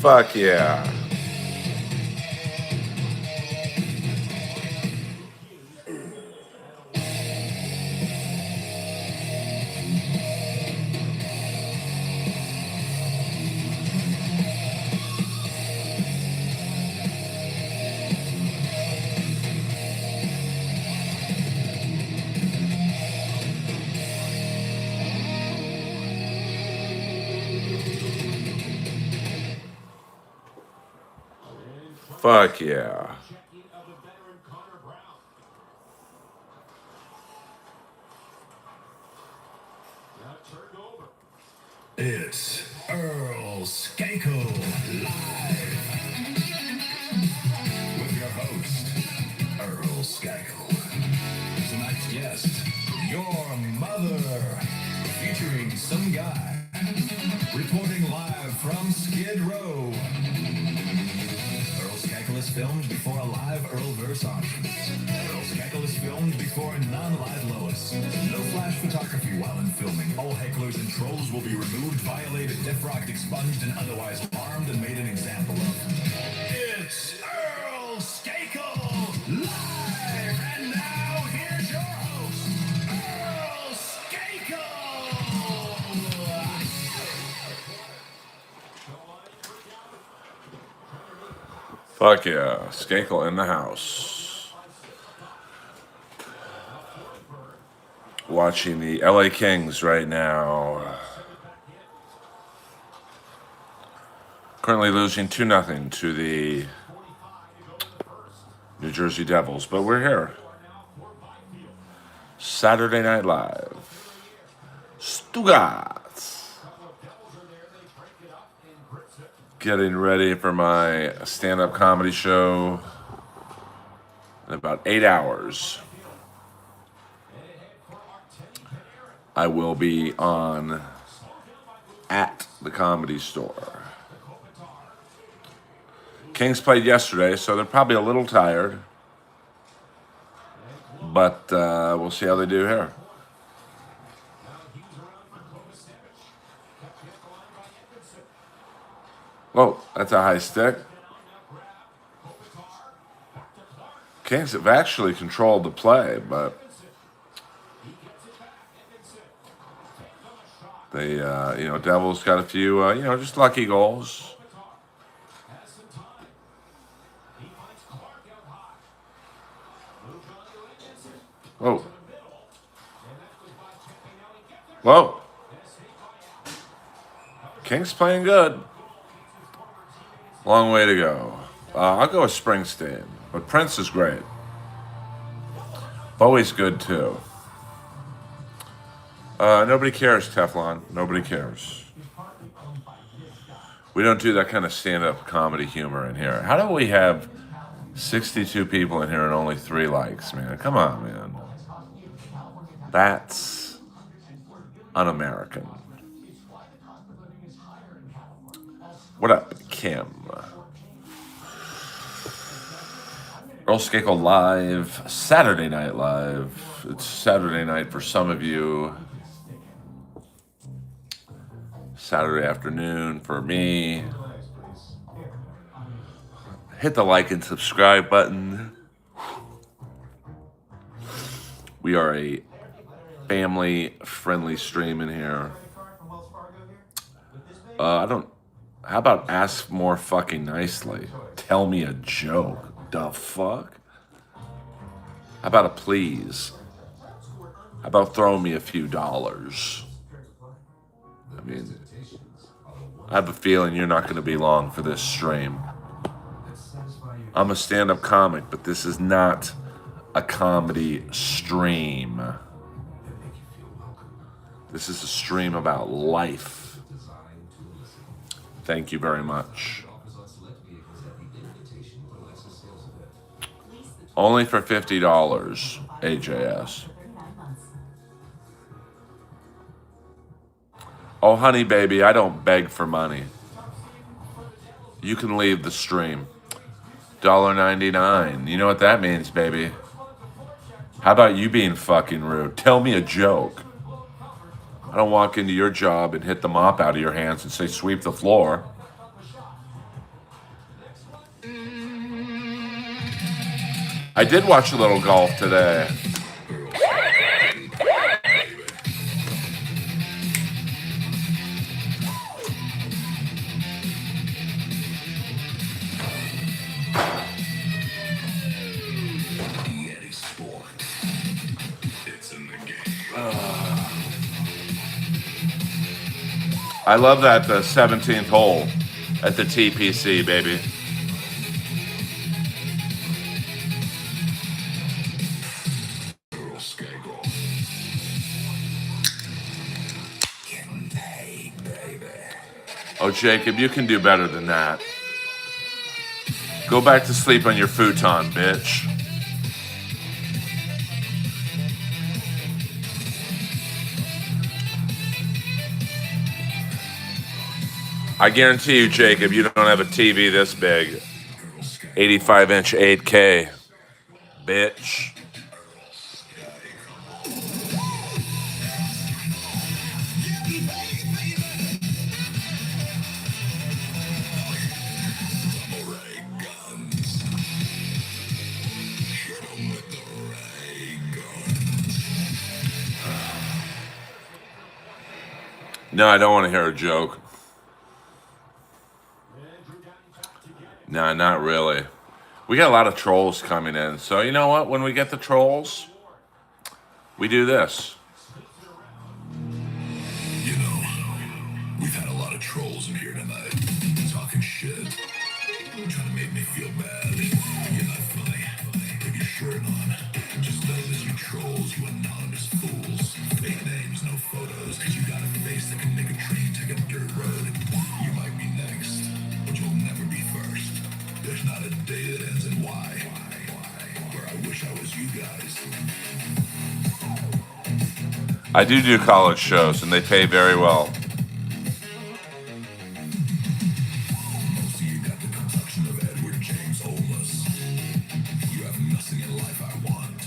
Fuck yeah. Fuck yeah. It's Earl Skakel live with your host, Earl Skakel. Tonight's guest, your mother, featuring some guy reporting live from Skid Row. Earl Skakel is filmed before a live Earlverse auction. Earl Skakel is filmed before a non-live Lois. No flash photography while in filming. All hecklers and trolls will be removed, violated, defrocked, expunged, and otherwise harmed and made an example of. It's Earl Skakel live! And now here's your host, Earl Skakel! Fuck yeah. Skakel in the house. Watching the LA Kings right now. Currently losing 2-0 to the New Jersey Devils, but we're here. Saturday Night Live. Stuttgart. Getting ready for my stand-up comedy show in about 8 hours. I will be on at the Comedy Store. Kings played yesterday, so they're probably a little tired. But we'll see how they do here. Whoa, that's a high stick. Kings have actually controlled the play, but they, Devils got a few, just lucky goals. Whoa. Whoa. Kings playing good. Long way to go. I'll go with Springsteen, but Prince is great. Bowie's good too. Nobody cares, Teflon. Nobody cares. We don't do that kind of stand-up comedy humor in here. How do we have 62 people in here and only 3 likes, man? Come on, man. That's un-American. What up, Kim? Earl Skakel live, Saturday Night Live. It's Saturday night for some of you. Saturday afternoon for me. Hit the like and subscribe button. We are a family-friendly stream in here. How about ask more fucking nicely? Tell me a joke. The fuck? How about a please? How about throw me a few dollars? I mean, I have a feeling you're not going to be long for this stream. I'm a stand-up comic, but this is not a comedy stream. This is a stream about life. Thank you very much. Only for $50, AJS. Oh, honey, baby, I don't beg for money. You can leave the stream. $1.99. You know what that means, baby. How about you being fucking rude? Tell me a joke. I don't walk into your job and hit the mop out of your hands and say, sweep the floor. I did watch a little golf today. I love that the 17th hole at the TPC, baby. Earl Skakel. Hey, baby. Oh, Jacob, you can do better than that. Go back to sleep on your futon, bitch. I guarantee you, Jacob, you don't have a TV this big. 85-inch 8K. Bitch. No, I don't want to hear a joke. No, not really. We got a lot of trolls coming in. So you know what? When we get the trolls, we do this. You know, we've had a lot of trolls in here tonight, talking shit, trying to make me feel bad. You're not funny. Put your shirt on. Just know that you trolls, you anonymous fools. Fake names, no photos, cause you got a face that can make a train take a dirt road. You might be next, but you'll never be first. There's not a day that ends in Y, where I wish I was you guys. I do college shows, and they pay very well. Most of you got the complexion of Edward James Olmos. You have nothing in life I want.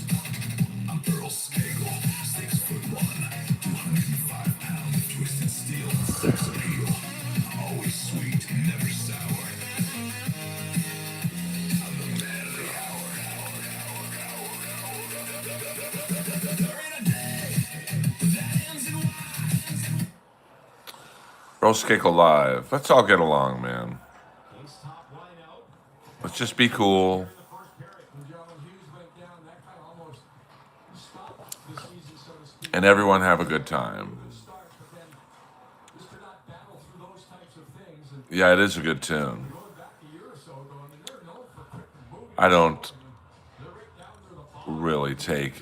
I'm Earl Skakel, 6'1", 205 pounds of twisted steel and sex appeal. Always sweet, never sour. I'm the man of the hour. There ain't a day that ends in Y. Earl Skakel Live. Let's all get along, man. Let's just be cool. And everyone have a good time. Yeah, it is a good tune. I don't really take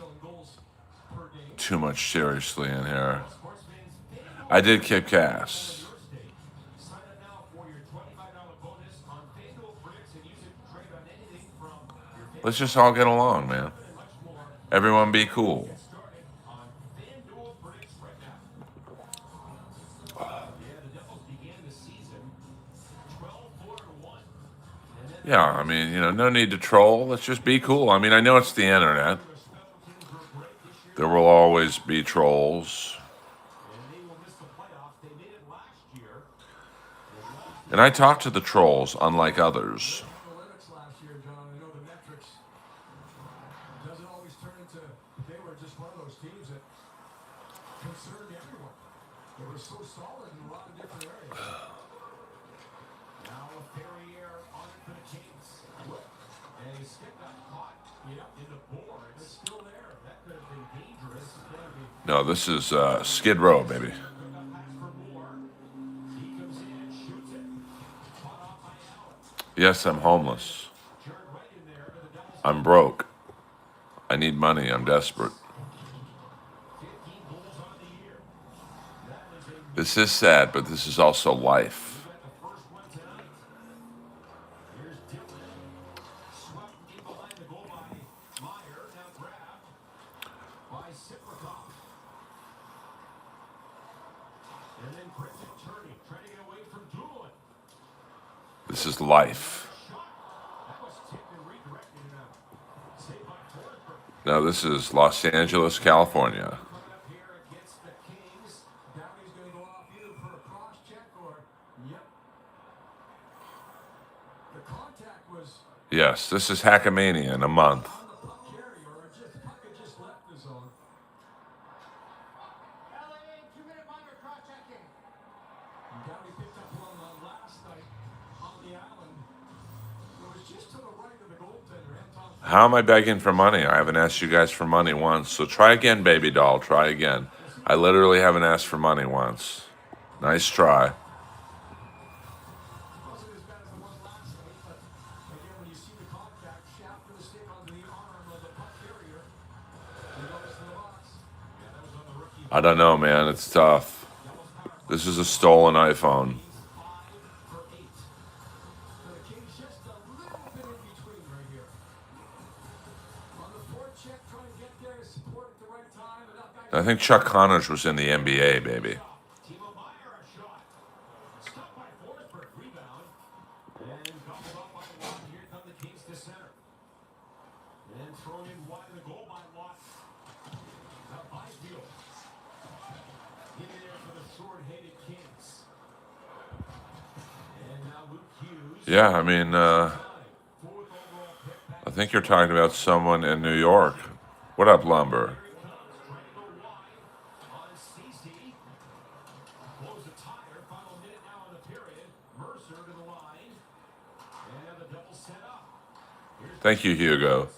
too much seriously in here. I did kick ass. Let's just all get along, man. Everyone be cool. Yeah, I mean, no need to troll. Let's just be cool. I mean, I know it's the internet. There will always be trolls. And I talk to the trolls, unlike others. No, this is Skid Row, baby. Yes, I'm homeless. I'm broke. I need money. I'm desperate. This is sad, but this is also life. This is life. Now, this is Los Angeles, California. Yes, this is Hackamania in a month. How am I begging for money? I haven't asked you guys for money once. So try again, baby doll. Try again. I literally haven't asked for money once. Nice try. I don't know, man. It's tough. This is a stolen iPhone. I think Chuck Connors was in the NBA, baby. Yeah, I mean, I think you're talking about someone in New York. What up, Lumber? Thank you, Hugo.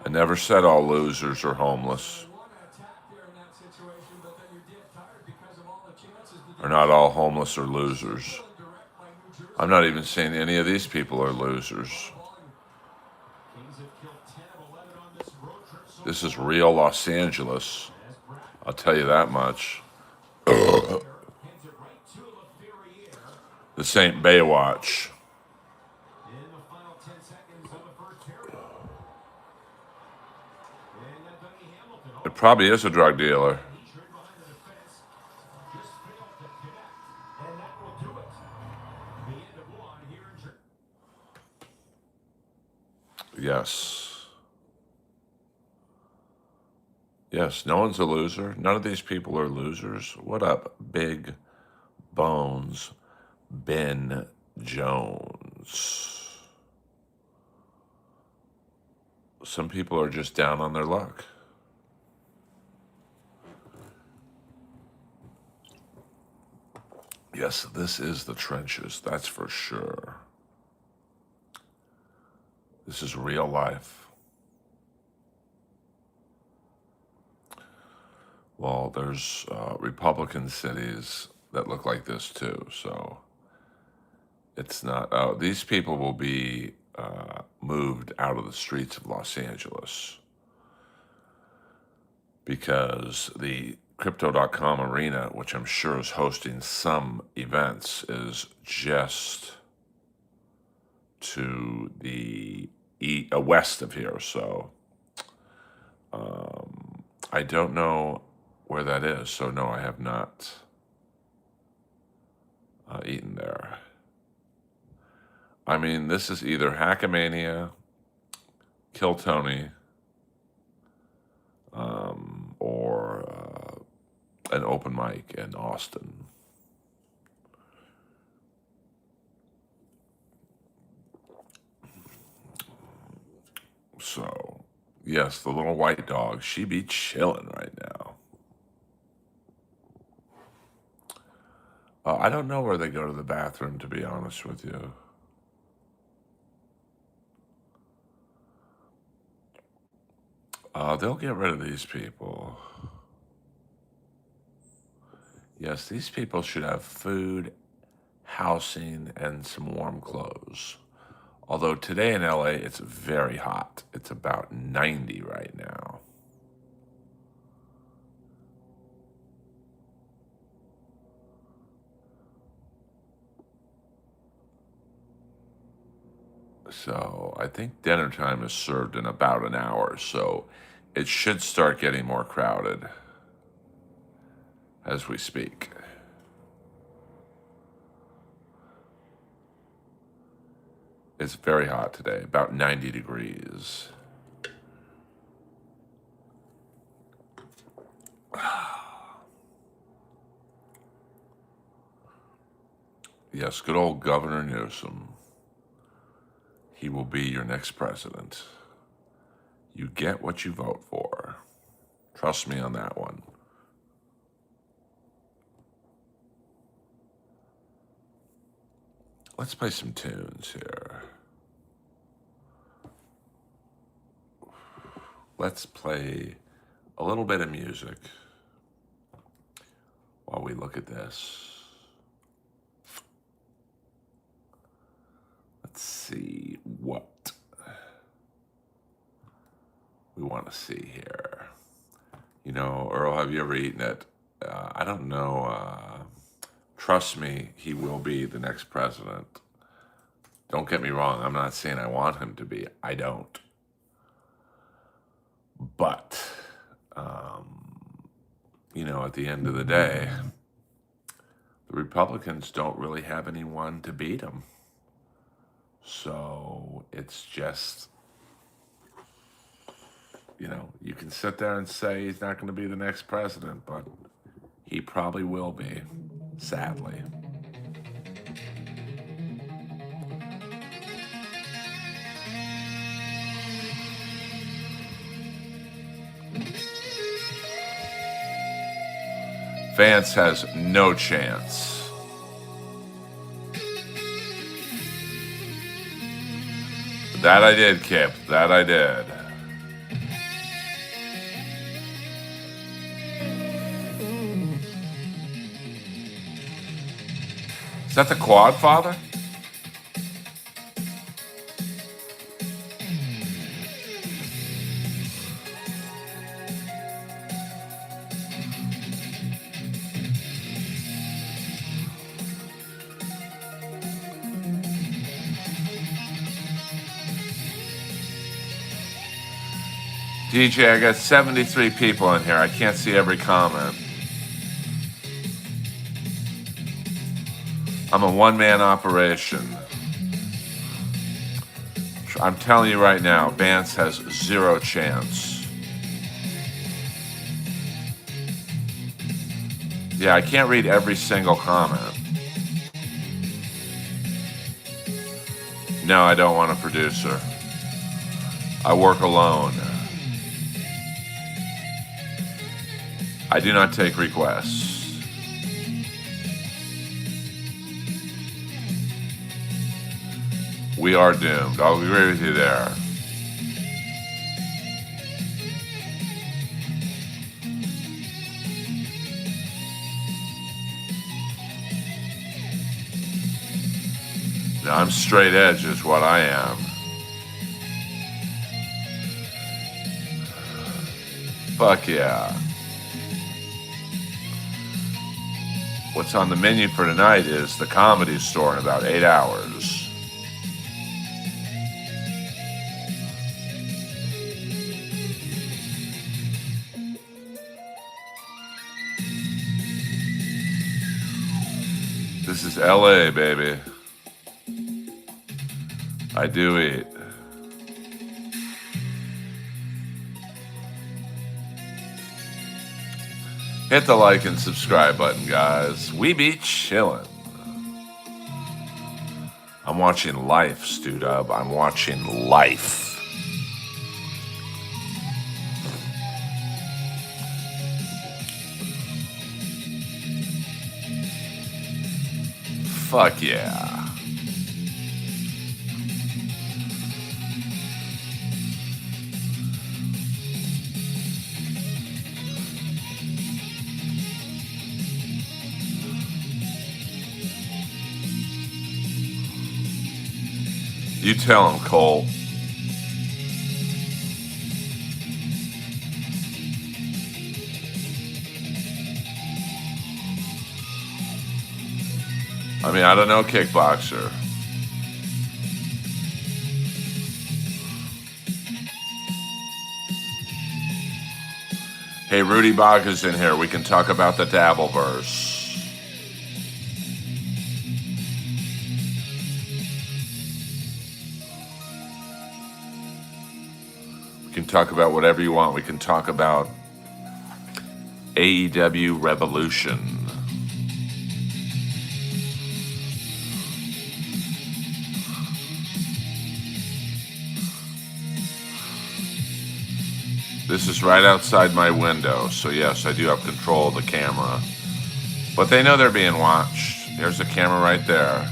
I never said all losers are homeless. Or not all homeless are losers. I'm not even saying any of these people are losers. This is real Los Angeles. I'll tell you that much. This ain't Baywatch. It probably is a drug dealer. Yes. Yes, no one's a loser. None of these people are losers. What up, Big Bones Ben Jones? Some people are just down on their luck. Yes, this is the trenches, that's for sure. This is real life. Well, there's Republican cities that look like this too, so it's not. These people will be moved out of the streets of Los Angeles because the Crypto.com arena, which I'm sure is hosting some events, is just to the west of here. So I don't know where that is. So no, I have not eaten there. I mean, this is either Hackamania, Kill Tony, or an open mic in Austin. So, yes, the little white dog, she be chilling right now. I don't know where they go to the bathroom, to be honest with you. They'll get rid of these people. Yes, these people should have food, housing, and some warm clothes. Although today in LA, it's very hot. It's about 90 right now. So I think dinner time is served in about an hour. So it should start getting more crowded as we speak. It's very hot today, about 90 degrees. Yes, good old Governor Newsom. He will be your next president. You get what you vote for. Trust me on that one. Let's play some tunes here. Let's play a little bit of music while we look at this. Let's see what we want to see here. You know, Earl, have you ever eaten it? I don't know. Trust me, he will be the next president. Don't get me wrong. I'm not saying I want him to be. I don't. But, you know, at the end of the day, the Republicans don't really have anyone to beat him. So it's just, you know, you can sit there and say he's not going to be the next president, but he probably will be, sadly. Vance has no chance. That I did, Kip. That I did. Is that the Quad Father? DJ, I got 73 people in here. I can't see every comment. I'm a one-man operation. I'm telling you right now, Vance has zero chance. Yeah, I can't read every single comment. No, I don't want a producer. I work alone. I do not take requests. We are doomed. I'll agree with you there. Now, I'm straight edge is what I am. Fuck yeah. What's on the menu for tonight is the Comedy Store in about 8 hours. This is LA, baby. I do eat. Hit the like and subscribe button, guys. We be chillin'. I'm watching Life, Stu-Dub. I'm watching Life. Fuck yeah. You tell him, Cole. I mean, I don't know, kickboxer. Hey, Rudy Baga's in here. We can talk about the Dabbleverse. We can talk about whatever you want. We can talk about AEW Revolution. This is right outside my window, so yes, I do have control of the camera. But they know they're being watched. There's a camera right there.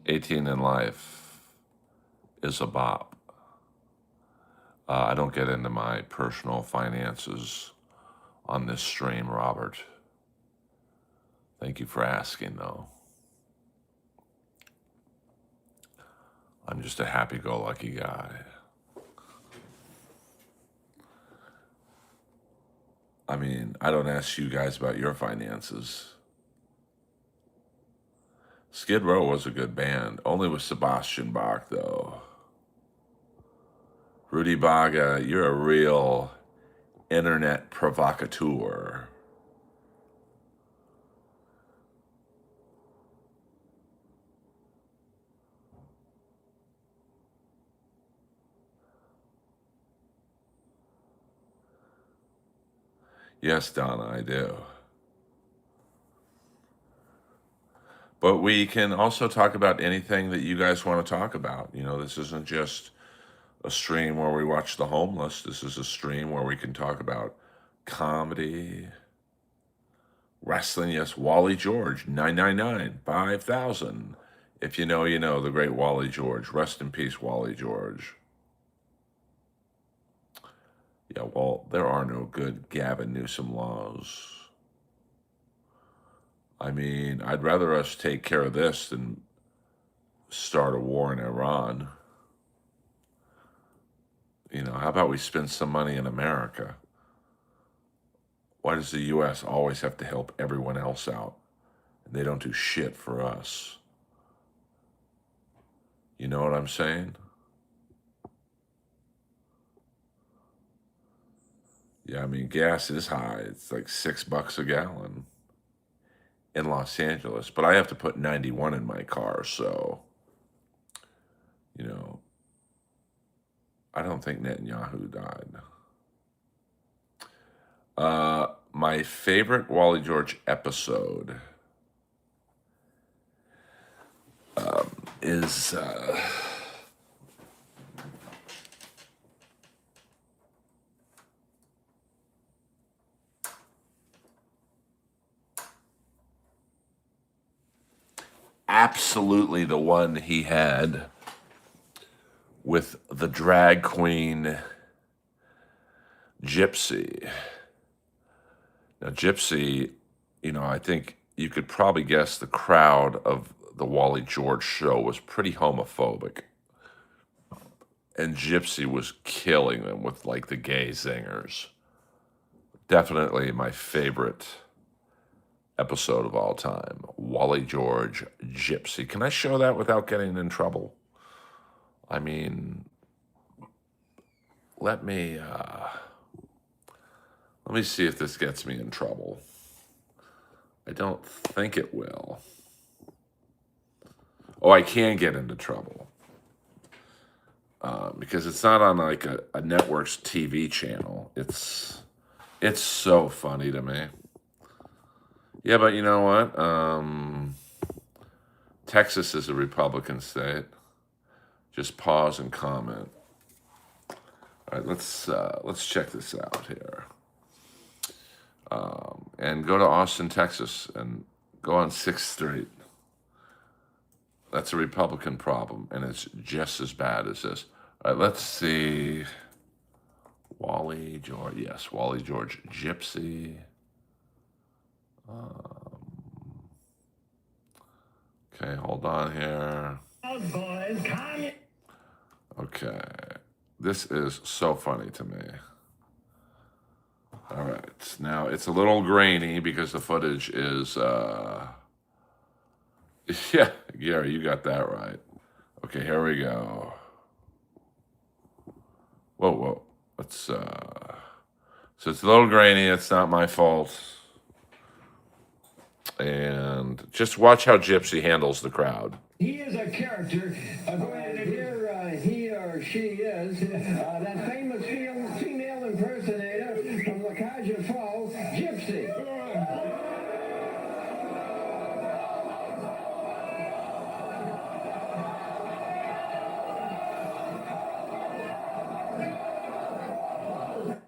"18 in Life" is a bop. I don't get into my personal finances on this stream, Robert. Thank you for asking, though. I'm just a happy-go-lucky guy. I mean, I don't ask you guys about your finances. Skid Row was a good band, only with Sebastian Bach, though. Rudy Baga, you're a real internet provocateur. Yes, Donna, I do. But we can also talk about anything that you guys want to talk about. You know, this isn't just a stream where we watch the homeless. This is a stream where we can talk about comedy, wrestling. Yes, Wally George, 999, 5,000. If you know, you know, the great Wally George. Rest in peace, Wally George. Yeah, well, there are no good Gavin Newsom laws. I mean, I'd rather us take care of this than start a war in Iran. You know, how about we spend some money in America? Why does the U.S. always have to help everyone else out? And they don't do shit for us. You know what I'm saying? Yeah, I mean, gas is high. It's like $6 a gallon in Los Angeles. But I have to put 91 in my car, so, you know, I don't think Netanyahu died. My favorite Wally George episode is absolutely the one he had with the drag queen Gypsy. Now, Gypsy, you know, I think you could probably guess the crowd of the Wally George show was pretty homophobic. And Gypsy was killing them with like the gay zingers. Definitely my favorite episode of all time. Wally George, Gypsy. Can I show that without getting in trouble? I mean, let me see if this gets me in trouble. I don't think it will. Oh, I can get into trouble. Because it's not on like a network's TV channel. It's so funny to me. Yeah, but you know what? Texas is a Republican state. Just pause and comment. All right, let's check this out here. And go to Austin, Texas, and go on 6th Street. That's a Republican problem, and it's just as bad as this. All right, let's see. Wally George, yes, Wally George, Gypsy. Okay, hold on here. Okay, this is so funny to me. All right, now it's a little grainy because the footage is, yeah, Gary, you got that right. Okay, here we go. Whoa, let's, so it's a little grainy, it's not my fault. And just watch how Gypsy handles the crowd. He is a character. Go ahead and here he or she is that famous female impersonator from Lakaja Falls, Gypsy.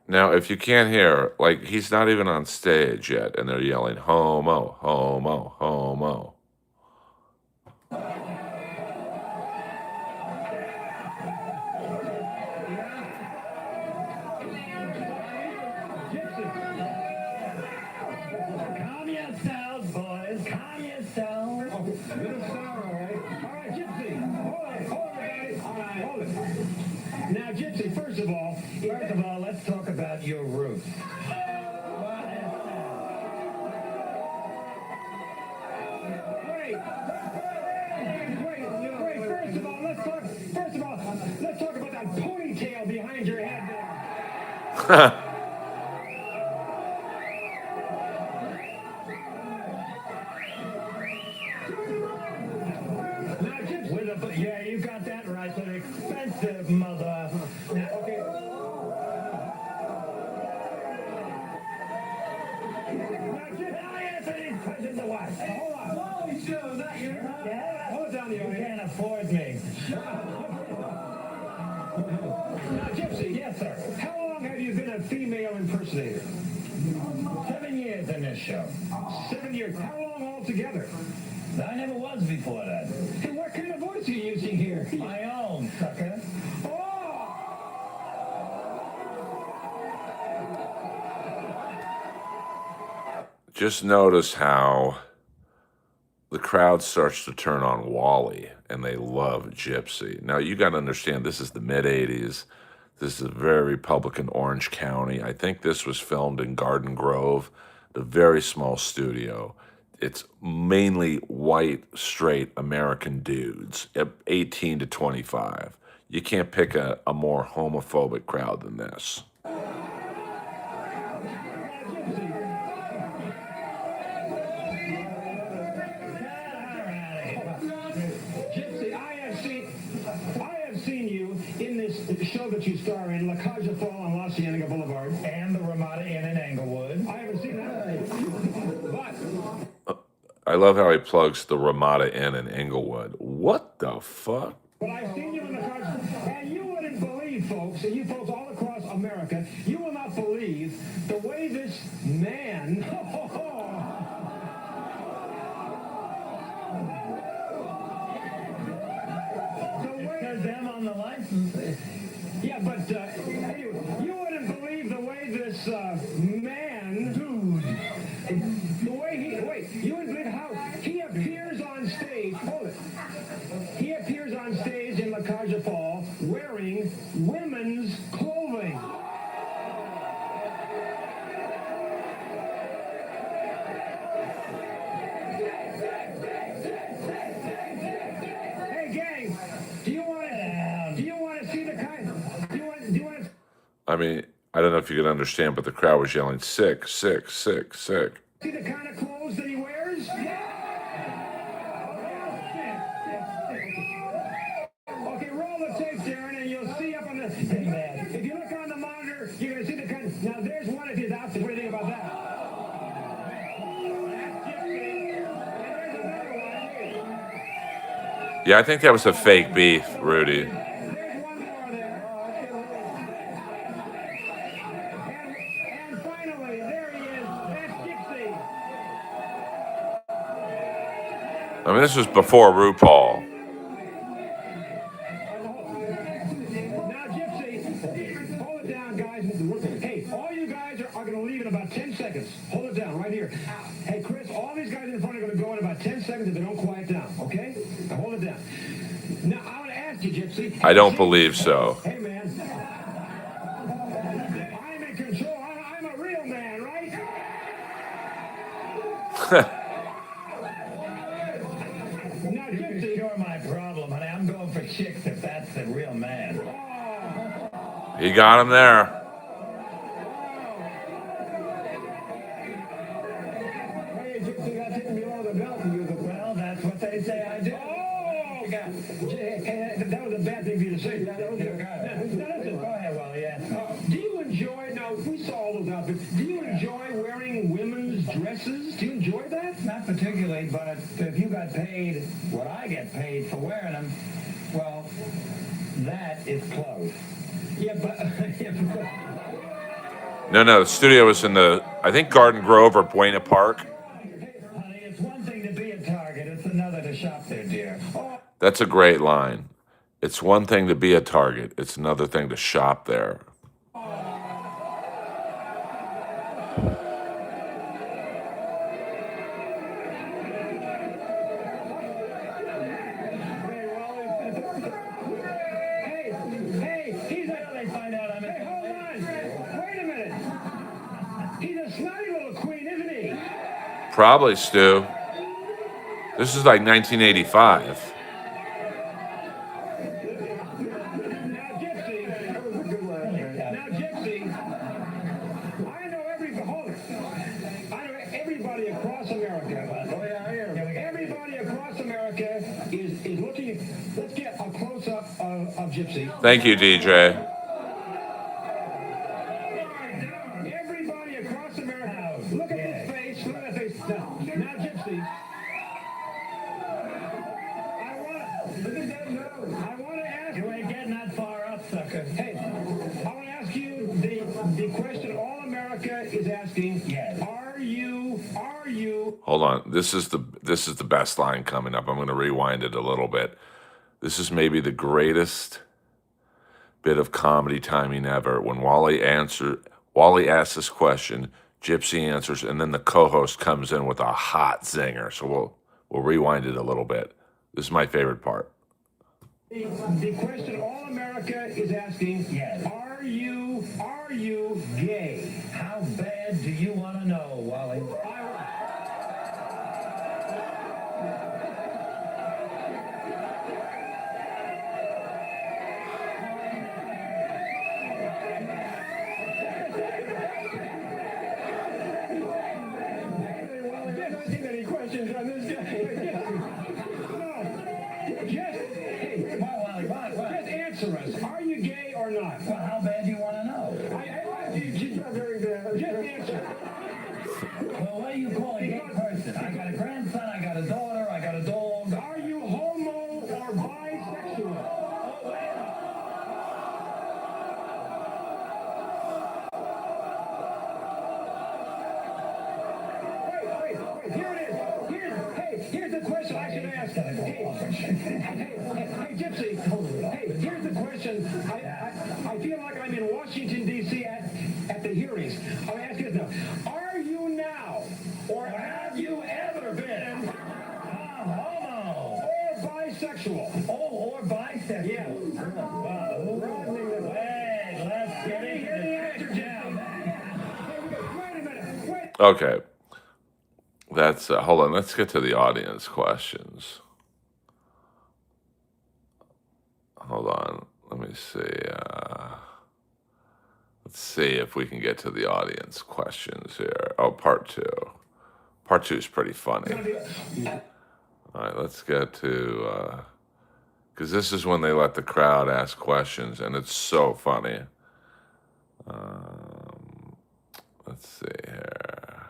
Now, if you can't hear, like, he's not even on stage yet, and they're yelling, homo, homo, homo. Calm yourselves, boys. Calm yourselves. Oh, little sour, all right. All right, Gypsy. Hold it, everybody. All right, hold it. Now, Gypsy, first of all, let's talk about your roots. Wait. First of all, let's talk about that ponytail behind your head there. Yeah, you got that right. An expensive mother. Now, okay. Now, answer these questions to what? Hold on. Holy shoe, not your. Hold it down, you can't afford me. Now, Gypsy. Yes, sir. How long have you been a female impersonator? 7 years in this show. 7 years. How long altogether? I never was before that. Hey, what kind of voice are you using here? My own, sucker. Oh! Just notice how the crowd starts to turn on Wally, and they love Gypsy. Now, you got to understand, this is the mid-'80s. This is a very Republican Orange County. I think this was filmed in Garden Grove, a very small studio. It's mainly white, straight American dudes, 18 to 25. You can't pick a more homophobic crowd than this. Gypsy, I have seen you in this show that you star in, La Caja Fall on La Cienega Boulevard. And the Ramada Inn in Englewood. I haven't seen that. But I love how he plugs the Ramada Inn in Englewood. What the fuck? But I've seen you in the car, and you wouldn't believe, folks, and you folks all across America, you will not believe the way this man. Because them on the license. Yeah, but anyway, you wouldn't believe the way this man, dude, the way you wouldn't believe how he appears on stage. Hold it. He appears on stage in La Caja Fall wearing women's clothing. Hey, gang, do you want to see the kind? Do you want to? I mean, I don't know if you can understand, but the crowd was yelling, sick, sick, sick, sick. See the kind of clothes that he wears? Okay, roll the tape, Darren, and you'll see up on the. If you look on the monitor, you're going to see the kind of. Now, there's one of his outfits. What do you think about that? Yeah, I think that was a fake beef, Rudy. There's one more there. And finally, there he is. That's Gypsy. I mean, this was before RuPaul. Now, Gypsy, hold it down, guys. Hey, all you guys are going to leave in about 10 seconds. Hold it down right here. Hey, Chris, all these guys in front are going to go in about 10 seconds if they don't quiet down, okay? Now, hold it down. Now, I want to ask you, Gypsy. I don't believe so. Hey, man. I'm in control. I'm a real man, right? Now, Gypsy, you're my problem, honey. I'm going for chicks if that's the real man. He got him there. Hey, Gypsy, that's it. belt and you're the well, that's what they say I do. Oh, God. That was a bad thing for you to say. Go ahead, Wally, yeah. Do you enjoy, now, we saw all those outfits, do you enjoy wearing women's dresses? Do you enjoy that? Not particularly, but if you got paid what I get paid for wearing them, well, that is close. Yeah, but... No, the studio was in the, I think, Garden Grove or Buena Park. Honey, it's one thing to be at Target, it's another to shop there, dear. That's a great line. It's one thing to be a Target. It's another thing to shop there. Hey, he's a... They find out I'm Hey, hold on. Wait a minute. He's a snotty little queen, isn't he? Probably, Stu. This is like 1985. Now, Gypsy, I know everybody across America. Everybody across America is looking. Let's get a close up of Gypsy. Thank you, DJ. Everybody across America. Look at this face. Look at that face. Now, Gypsy. Look at that nose. I want to ask. You ain't getting that far up, sucker. Hey, I want to ask you the question all America is asking. Yes. Are you? Hold on. This is the best line coming up. I'm going to rewind it a little bit. This is maybe the greatest bit of comedy timing ever. When Wally asks this question, Gypsy answers, and then the co-host comes in with a hot zinger. So we'll rewind it a little bit. This is my favorite part. The question all America is asking. Yes. Are you gay? How bad do you want to know, Wally? Any questions on this guy? Come on, Wally, what? Just answer us. Are you gay or not? Well, how bad do you want to know? Just answer. Well, what do you call a gay person? I got a grandson, I got a daughter, I got a dog. Are you homo or bisexual? Wait. Here it is. Here's the question I should ask. Hey, Gypsy. Hey, here's the question. I feel like I'm in Washington, D.C. at the hearings. I'm asking this now. Are you now, or have you ever been Homo! or bisexual? Oh, or bisexual. Yeah. Wait, let's get Hear into the this. answer, Gypsy. Wait a minute. Okay. That's, hold on. Let's get to the audience questions. Hold on. Let me see. Let's see if we can get to the audience questions here. Oh, part two. Part two is pretty funny. All right, let's get to, because this is when they let the crowd ask questions, and it's so funny. Let's see here.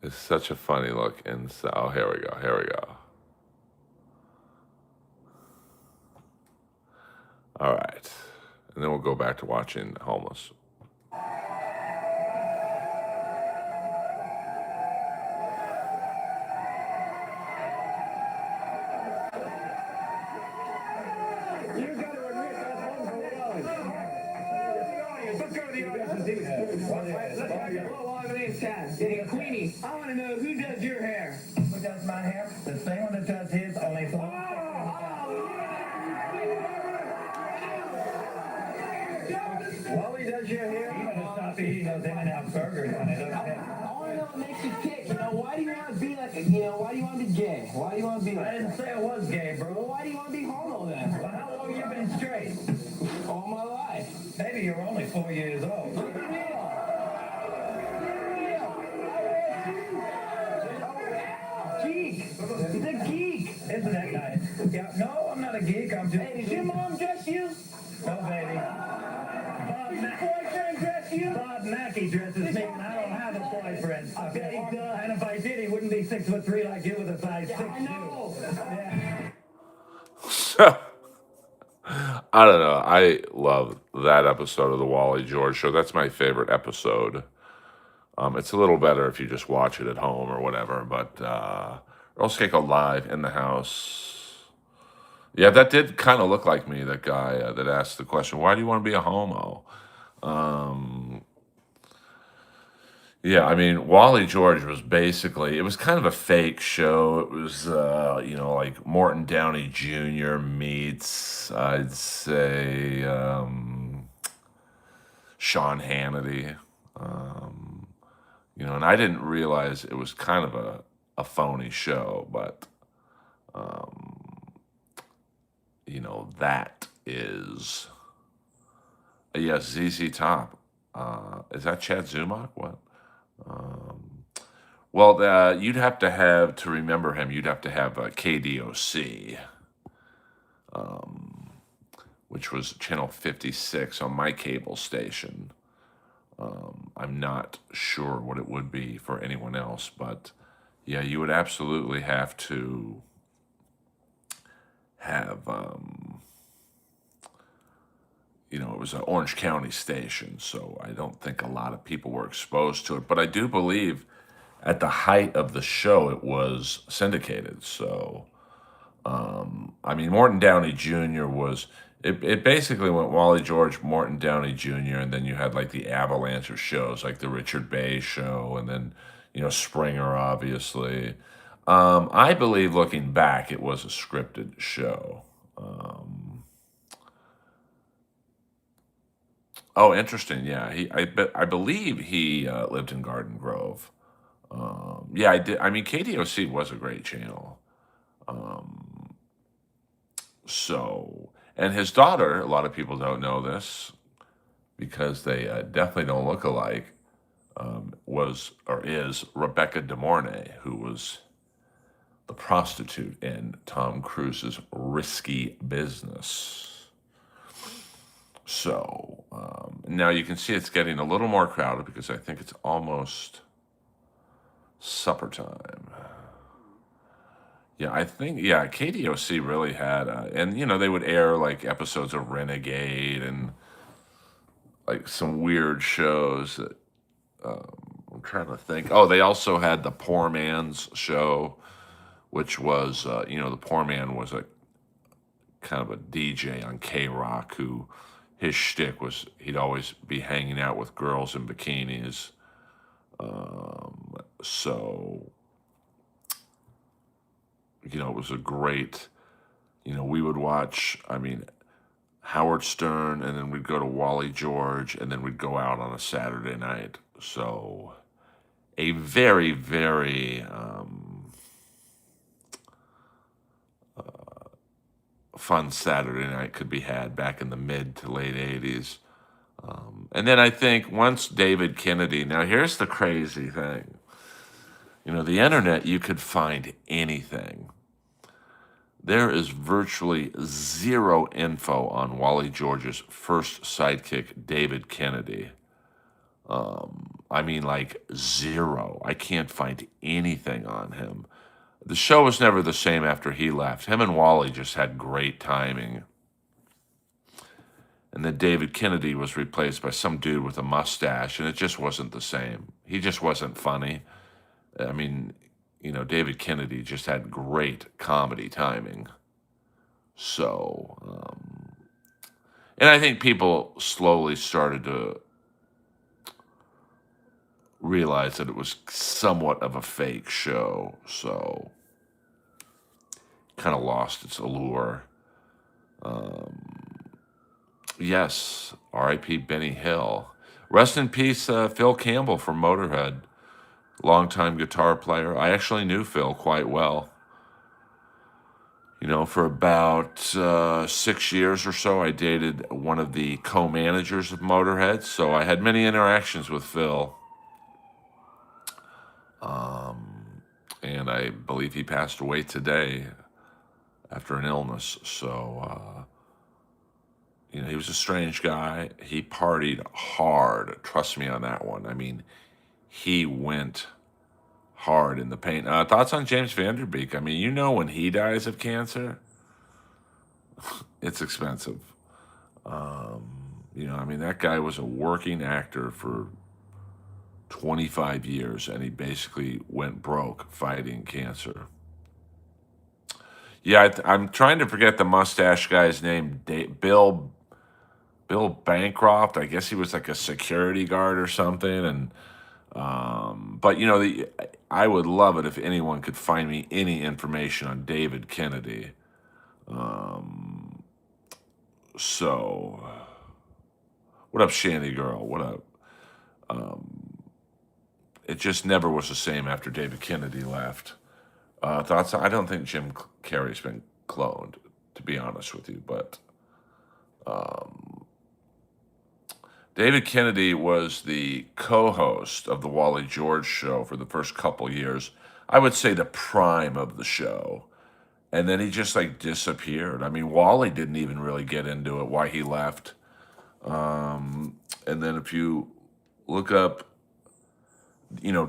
It's such a funny look inside. Oh, here we go. All right. And then we'll go back to watching Homeless. You got to admit that's unbelievable. Let's go to the audience and see what's hello, my name's Tad. Getting a Queenie. I want to know who does your hair. Who does my hair? The same one that does his, only it's a little Wally does your hair. You better stop eating those In-N-Out burgers when it doesn't I want to know what makes you tick. Why do you want to be like, why do you want to be gay? Why do you want to be I like didn't that? say I was gay, Well, bro. why do you want to be homo then? you're only 4 years old. Geek. He's a geek. Isn't that nice? Yeah, no, I'm not a geek. I'm just... Hey, does your mom dress you? No, baby. Does your boyfriend dress you? Bob Mackey dresses me, and I don't have a boyfriend. I bet he does. And if I did, he wouldn't be 6'3" like you with a size 6 I know. Yeah. So, I don't know. I love that episode of the Wally George Show. That's my favorite episode. It's a little better if you just watch it at home or whatever. But Earl Skakel live in the house. Yeah, that did kind of look like me, that guy that asked the question, why do you want to be a homo? Yeah, I mean, Wally George was basically, it was kind of a fake show. It was, like Morton Downey Jr. meets, I'd say, Sean Hannity. And I didn't realize it was kind of a phony show, but, that is, yes, ZZ Top. Is that Chad Zumach? What? You'd have to remember him, you'd have to have KDOC, which was channel 56 on my cable station. I'm not sure what it would be for anyone else, but yeah, you would absolutely have to have, it was an Orange County station, so I don't think a lot of people were exposed to it. But I do believe at the height of the show, it was syndicated. So, Morton Downey Jr. it basically went Wally George, Morton Downey Jr., and then you had like the Avalanche of shows, like the Richard Bay Show, and then, Springer, obviously. I believe, looking back, it was a scripted show. Oh, interesting. Yeah, I believe he lived in Garden Grove. Yeah, I did. KDOC was a great channel. And his daughter, a lot of people don't know this because they definitely don't look alike, is Rebecca De Mornay, who was the prostitute in Tom Cruise's Risky Business. So, now you can see it's getting a little more crowded because I think it's almost supper time. Yeah, I think, KDOC really had, they would air like episodes of Renegade and like some weird shows that, I'm trying to think. Oh, they also had the Poor Man's Show, which was, the Poor Man was a kind of a DJ on K-Rock who, his shtick was he'd always be hanging out with girls in bikinis. So, it was a great, we would watch, Howard Stern, and then we'd go to Wally George, and then we'd go out on a Saturday night. So, a very, very fun Saturday night could be had back in the mid to late 80s. And then I think once David Kennedy, now here's the crazy thing. The internet, you could find anything. There is virtually zero info on Wally George's first sidekick, David Kennedy. Like zero. I can't find anything on him. The show was never the same after he left. Him and Wally just had great timing. And then David Kennedy was replaced by some dude with a mustache, and it just wasn't the same. He just wasn't funny. David Kennedy just had great comedy timing. So, and I think people slowly started to realize that it was somewhat of a fake show. So, kind of lost its allure. Yes, R.I.P. Benny Hill. Rest in peace, Phil Campbell from Motorhead. Longtime guitar player. I actually knew Phil quite well. For about 6 years or so, I dated one of the co-managers of Motorhead, so I had many interactions with Phil. And I believe he passed away today after an illness. So, he was a strange guy. He partied hard. Trust me on that one. I mean, he went hard in the paint. Thoughts on James Vanderbeek? I mean, when he dies of cancer, it's expensive. That guy was a working actor for 25 years, and he basically went broke fighting cancer. Yeah, I'm trying to forget the mustache guy's name. Bill Bancroft. I guess he was like a security guard or something. And but I would love it if anyone could find me any information on David Kennedy. So, what up, Shandy Girl? What up? It just never was the same after David Kennedy left. Thoughts? I don't think Jim Carrey's been cloned, to be honest with you. But David Kennedy was the co-host of the Wally George show for the first couple years. I would say the prime of the show. And then he just like disappeared. I mean, Wally didn't even really get into it, why he left. And then if you look up,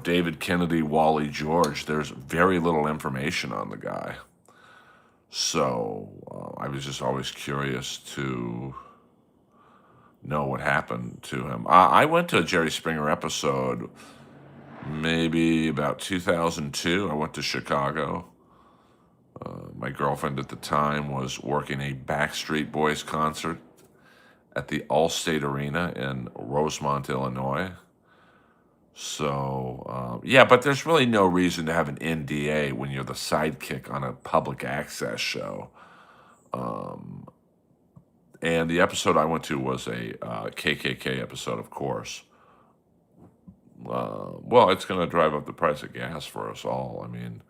David Kennedy, Wally George, there's very little information on the guy. So I was just always curious to know what happened to him. I went to a Jerry Springer episode maybe about 2002. I went to Chicago. My girlfriend at the time was working a Backstreet Boys concert at the Allstate Arena in Rosemont, Illinois. So, but there's really no reason to have an NDA when you're the sidekick on a public access show. And the episode I went to was a KKK episode, of course. Well, it's going to drive up the price of gas for us all. I mean,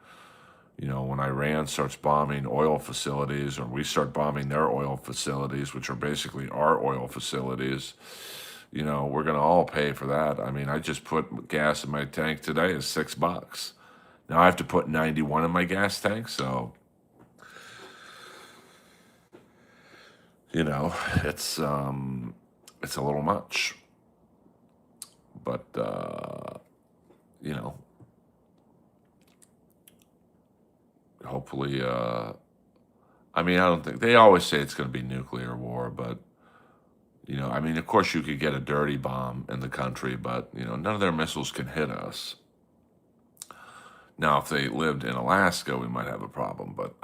when Iran starts bombing oil facilities, or we start bombing their oil facilities, which are basically our oil facilities, we're going to all pay for that. I mean, I just put gas in my tank today is $6. Now I have to put 91 in my gas tank, so it's a little much. But hopefully, I don't think they always say it's going to be nuclear war, but of course you could get a dirty bomb in the country, but none of their missiles can hit us. Now, if they lived in Alaska, we might have a problem, but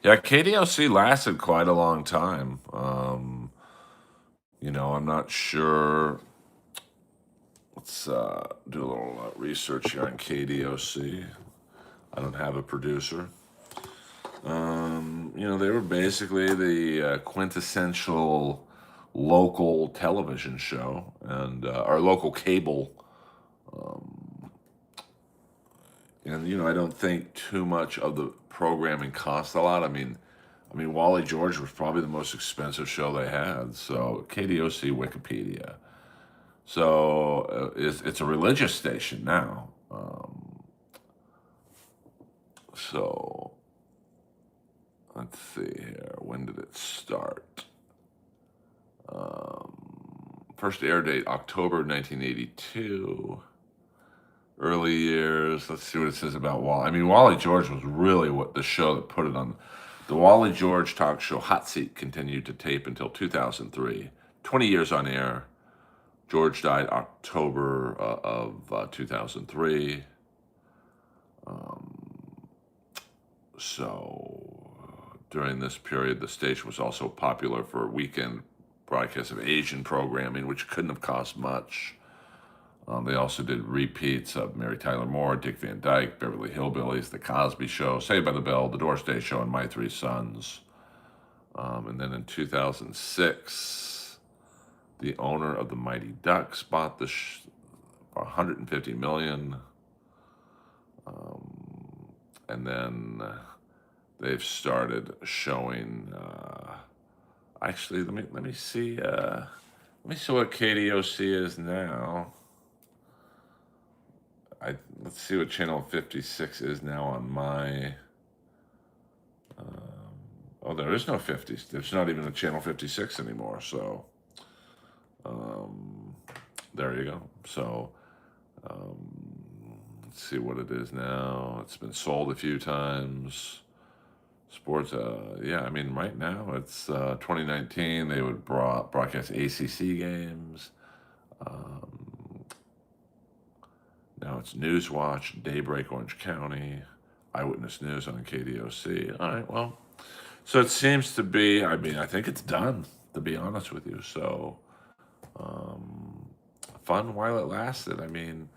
KDOC lasted quite a long time. I'm not sure. Let's do a little research here on KDOC. I don't have a producer. They were basically the quintessential local television show and our local cable. I don't think too much of the programming cost a lot. I mean, Wally George was probably the most expensive show they had. So KDOC Wikipedia. So it's a religious station now. So let's see here. When did it start? First air date October 1982. Early years. Let's see what it says about Wally. Wally George was really what the show that put it on. The Wally George talk show Hot Seat continued to tape until 2003. 20 years on air. George died October of 2003. So during this period, the station was also popular for weekend broadcasts of Asian programming, which couldn't have cost much. They also did repeats of Mary Tyler Moore, Dick Van Dyke, Beverly Hillbillies, The Cosby Show, Saved by the Bell, The Doris Day Show, and My Three Sons. And then in 2006, the owner of the Mighty Ducks bought for $150 million. and then they've started showing. Actually, let me see. Let me see what KDOC is now. Let's see what channel 56 is now on my. Oh, there is no 50. There's not even a channel 56 anymore. So, there you go. So, let's see what it is now. It's been sold a few times. Sports, yeah, I mean, right now it's 2019. They would broadcast ACC games. Now it's Newswatch, Daybreak Orange County, Eyewitness News on KDOC. All right, well, so it seems to be, I mean, I think it's done, to be honest with you. So, fun while it lasted. I mean,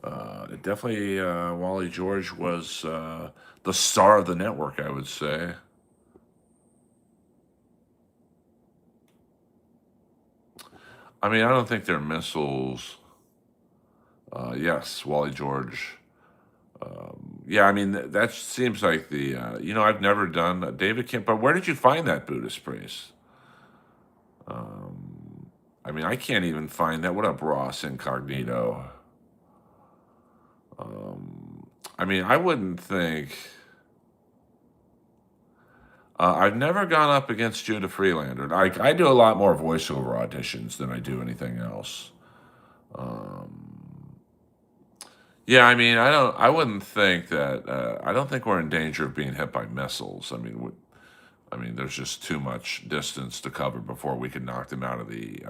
it definitely, Wally George was the star of the network, I would say. I mean, I don't think they're missiles. Yes, Wally George. Yeah, I mean, that seems like the, I've never done David Kim, but where did you find that Buddhist priest? I mean, I can't even find that. What up, Ross Incognito? I mean, I wouldn't think. I've never gone up against Judah Freelander. I do a lot more voiceover auditions than I do anything else. Yeah, I mean, I wouldn't think that. I don't think we're in danger of being hit by missiles. I mean, there's just too much distance to cover before we could knock them out of the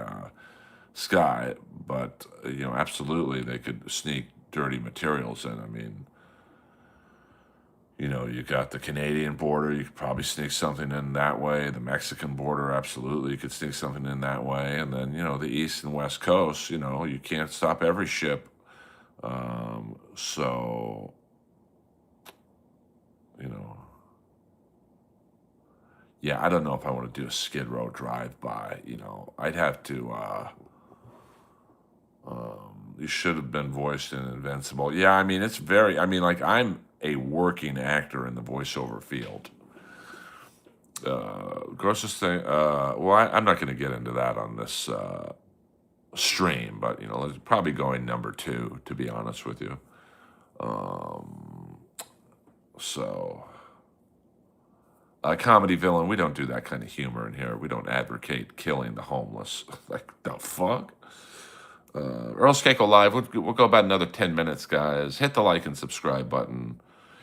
sky. But absolutely, they could sneak dirty materials in. I mean, you got the Canadian border. You could probably sneak something in that way. The Mexican border, absolutely, you could sneak something in that way. And then the East and West Coast. You can't stop every ship. So, yeah, I don't know if I want to do a Skid Row drive-by. I'd have to. You should have been voiced in Invincible. Yeah, I mean, it's very. I mean, like I'm a working actor in the voiceover field. Grossest thing. Well, I'm not going to get into that on this stream, but it's probably going number 2, to be honest with you. So, comedy villain, we don't do that kind of humor in here. We don't advocate killing the homeless. Like, the fuck? Earl Skakel Live, we'll go about another 10 minutes, guys. Hit the like and subscribe button.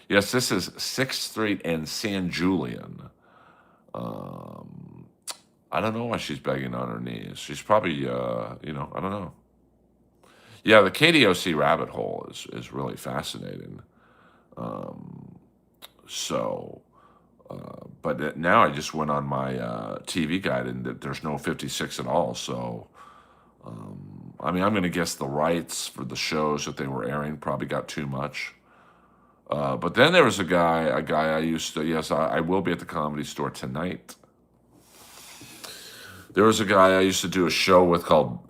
Yes, this is 6th Street and San Julian. I don't know why she's begging on her knees. She's probably, I don't know. Yeah, the KDOC rabbit hole is really fascinating. But now I just went on my TV guide and there's no 56 at all. So, I mean, I'm going to guess the rights for the shows that they were airing probably got too much. But then there was a guy I used to, yes, I will be at the Comedy Store tonight. There was a guy I used to do a show with called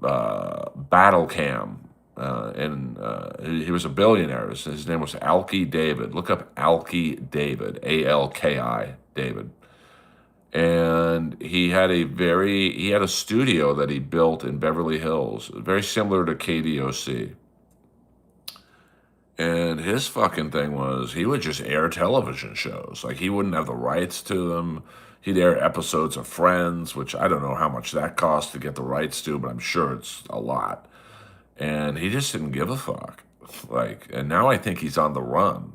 Battle Cam. And he was a billionaire. His name was Alki David. Look up Alki David, Alki David. And he had a studio that he built in Beverly Hills, very similar to KDOC. And his fucking thing was he would just air television shows. Like, he wouldn't have the rights to them. He'd air episodes of Friends, which I don't know how much that costs to get the rights to, but I'm sure it's a lot. And he just didn't give a fuck. Like, and now I think he's on the run.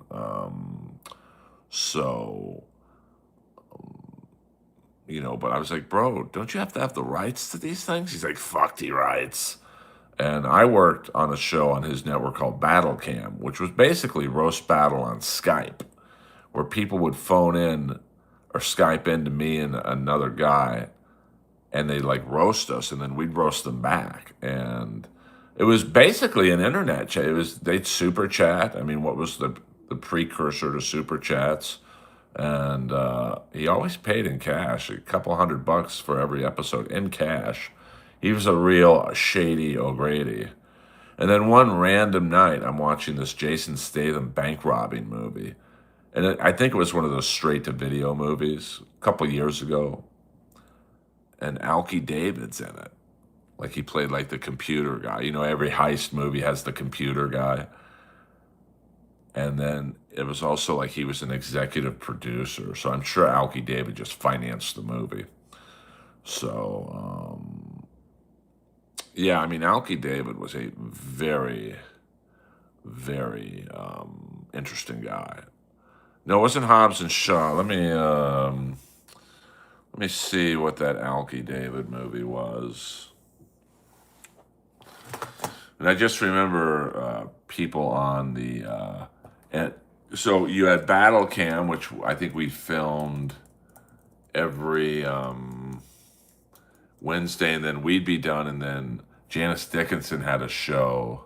But I was like, bro, don't you have to have the rights to these things? He's like, fuck the rights. And I worked on a show on his network called Battle Cam, which was basically roast battle on Skype, where people would phone in or Skype into me and another guy, and they'd like roast us, and then we'd roast them back. And it was basically an internet chat. They'd super chat. I mean, what was the precursor to super chats? And he always paid in cash, a couple $100 for every episode in cash. He was a real shady O'Grady. And then one random night, I'm watching this Jason Statham bank robbing movie, And I think it was one of those straight-to-video movies a couple years ago, and Alki David's in it. Like, he played, like, the computer guy. You know, every heist movie has the computer guy. And then it was also like he was an executive producer. So I'm sure Alki David just financed the movie. So, yeah, I mean, Alki David was a very, very interesting guy. No, it wasn't Hobbs and Shaw. Let me see what that Alki David movie was. And I just remember people on the and so you had Battle Cam, which I think we filmed every Wednesday, and then we'd be done, and then Janice Dickinson had a show.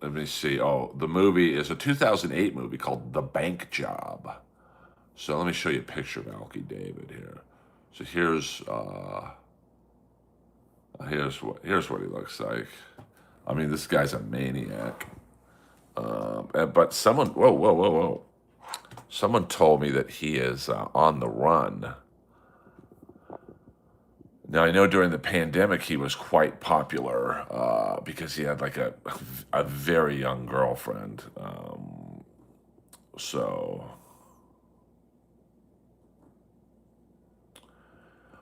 Let me see. Oh, the movie is a 2008 movie called The Bank Job. So let me show you a picture of Alki David here. So here's what he looks like. I mean, this guy's a maniac. But someone, whoa. Someone told me that he is on the run. Now, I know during the pandemic he was quite popular because he had like a very young girlfriend.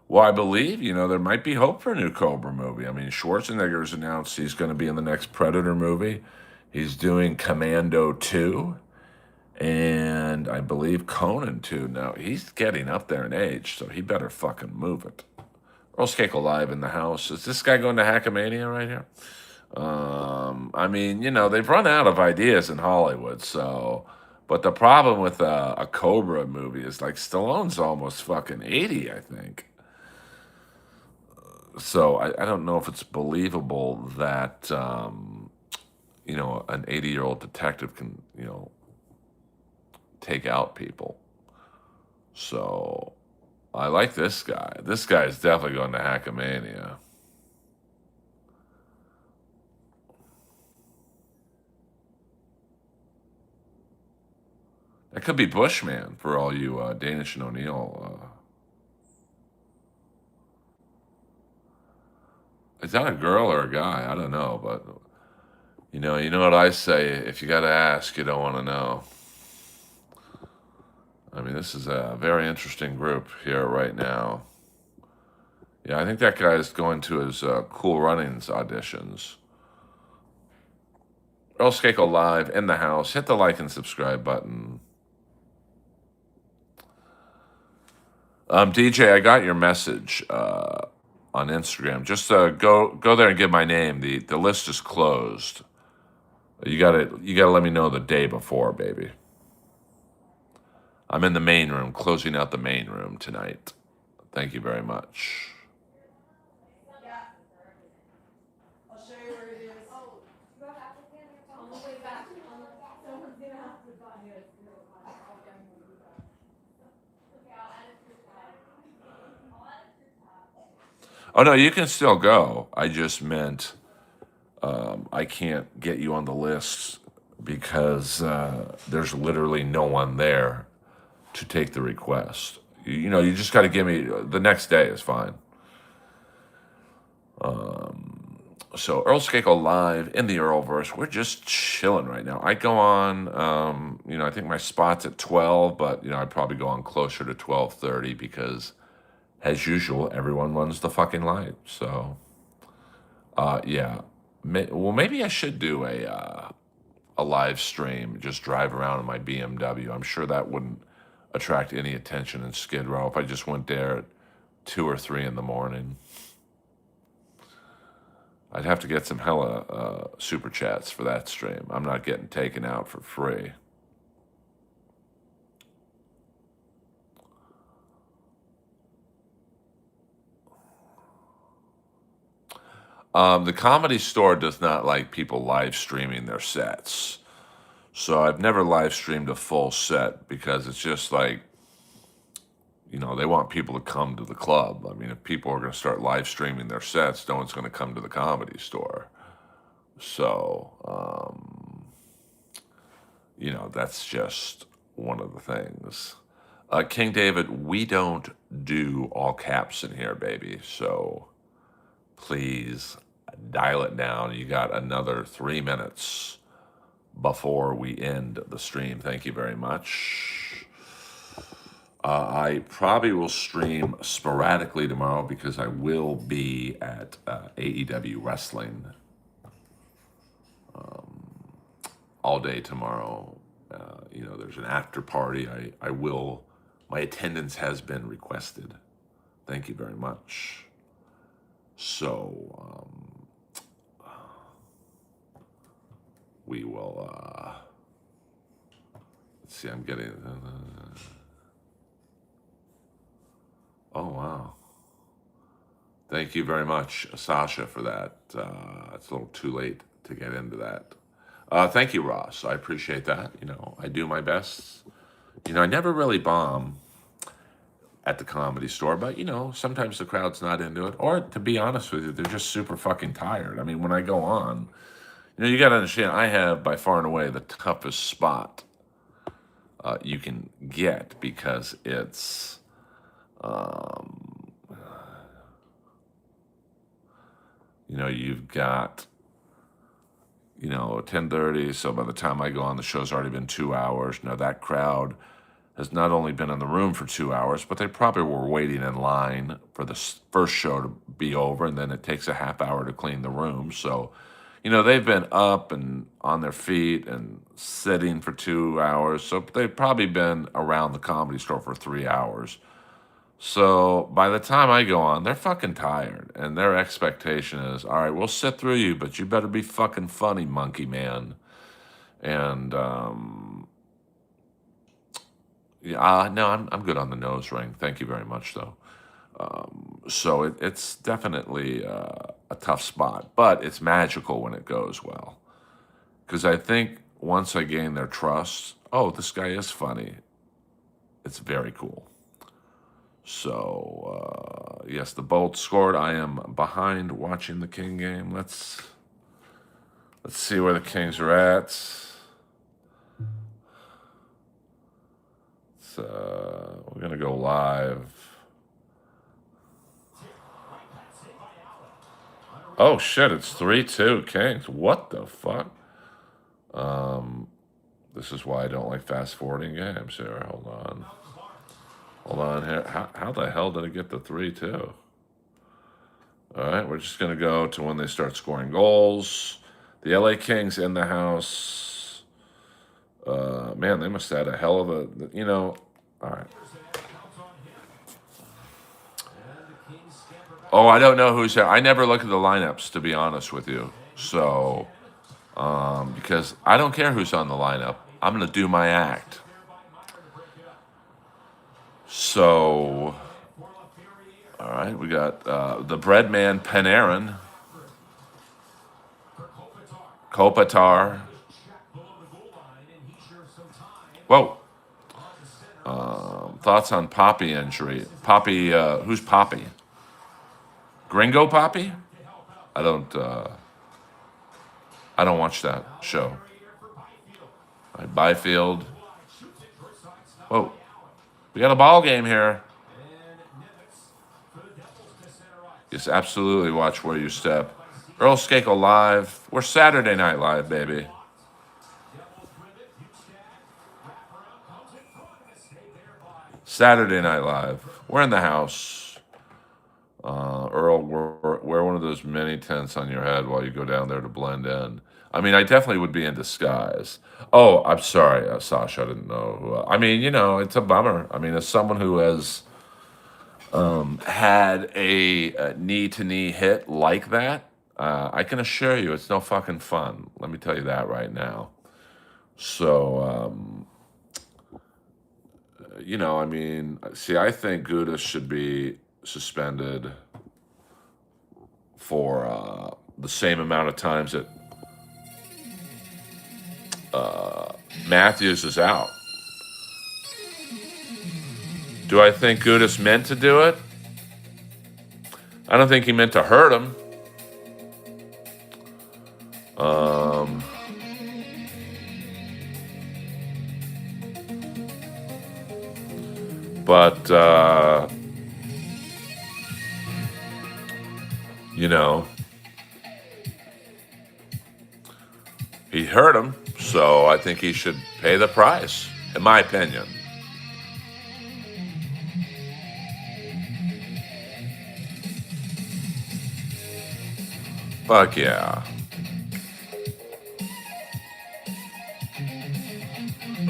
Well, I believe, there might be hope for a new Cobra movie. I mean, Schwarzenegger's announced he's going to be in the next Predator movie. He's doing Commando 2, and I believe Conan 2. Now, he's getting up there in age, so he better fucking move it. Earl Skakel live in the house. Is this guy going to Hackamania right here? I mean, they've run out of ideas in Hollywood, so... But the problem with a Cobra movie is, like, Stallone's almost fucking 80, I think. So I don't know if it's believable that, an 80-year-old detective can, take out people. So I like this guy. This guy is definitely going to Hackamania. That could be Bushman for all you Danish and O'Neill. Is that a girl or a guy? I don't know, but you know what I say. If you got to ask, you don't want to know. I mean, this is a very interesting group here right now. Yeah, I think that guy is going to his Cool Runnings auditions. Earl Skakel live in the house. Hit the like and subscribe button. DJ, I got your message on Instagram. Just go there and give my name. The list is closed. You gotta let me know the day before, baby. I'm in the main room, closing out the main room tonight. Thank you very much. I'll show you where it is. Oh, you got applicant on the way back. Someone's gonna have to buy it. Oh no, you can still go. I just meant I can't get you on the list because there's literally no one there to take the request. You just got to give me the next day is fine. So Earl Skakel live in the Earlverse. We're just chilling right now. I go on, I think my spot's at 12, but I'd probably go on closer to 12:30 because, as usual, everyone runs the fucking light. So, yeah. Well, maybe I should do a live stream. Just drive around in my BMW. I'm sure that wouldn't attract any attention in Skid Row if I just went there at 2 or 3 in the morning. I'd have to get some hella super chats for that stream. I'm not getting taken out for free. The Comedy Store does not like people live streaming their sets. So I've never live streamed a full set because it's just like, they want people to come to the club. I mean, if people are going to start live streaming their sets, no one's going to come to the Comedy Store. So, that's just one of the things. King David, we don't do all caps in here, baby. So please dial it down. You got another 3 minutes before we end the stream. Thank you very much. I probably will stream sporadically tomorrow because I will be at AEW Wrestling all day tomorrow. There's an after party. I will. My attendance has been requested. Thank you very much. So we will. Let's see. I'm getting. Oh wow. Thank you very much, Sasha, for that. It's a little too late to get into that. Thank you, Ross. I appreciate that. I do my best. I never really bomb at the Comedy Store, but sometimes the crowd's not into it. Or to be honest with you, they're just super fucking tired. I mean, when I go on, you got to understand, I have by far and away the toughest spot you can get because it's. You've got 10:30, so by the time I go on, the show's already been 2 hours. Now that crowd has not only been in the room for 2 hours, but they probably were waiting in line for the first show to be over, and then it takes a half hour to clean the room. So, they've been up and on their feet and sitting for 2 hours. So they've probably been around the Comedy Store for 3 hours. So by the time I go on, they're fucking tired, and their expectation is, all right, we'll sit through you, but you better be fucking funny, monkey man. And no, I'm good on the nose ring. Thank you very much, though. So it's definitely a tough spot, but it's magical when it goes well. Because I think once I gain their trust, oh, this guy is funny. It's very cool. So, yes, the Bolts scored. I am behind watching the King game. Let's see where the Kings are at. We're going to go live. Oh, shit, it's 3-2 Kings. What the fuck? This is why I don't like fast-forwarding games here. Hold on here. How the hell did it get to 3-2? All right, we're just going to go to when they start scoring goals. The LA Kings in the house. Man, they must have had a hell of a, all right. Oh, I don't know who's there. I never look at the lineups, to be honest with you. So, because I don't care who's on the lineup. I'm going to do my act. So, all right, we got the Breadman Panarin, Kopitar. Whoa. Thoughts on Poppy injury? Poppy, who's Poppy? Gringo Poppy? I don't watch that show. All right, Byfield. Whoa. We got a ball game here. Yes, absolutely watch where you step. Earl Skakel live. We're Saturday Night Live, baby. Saturday Night Live. We're in the house. Earl, wear one of those mini tents on your head while you go down there to blend in. I mean, I definitely would be in disguise. Oh, I'm sorry, Sasha. I didn't know who. I mean, it's a bummer. I mean, as someone who has had a knee-to-knee hit like that, I can assure you it's no fucking fun. Let me tell you that right now. So, I mean, see, I think Gudis should be suspended for the same amount of times that Matthews is out. Do I think Gudis meant to do it? I don't think he meant to hurt him. But, you know, he hurt him, so I think he should pay the price, in my opinion. Fuck yeah.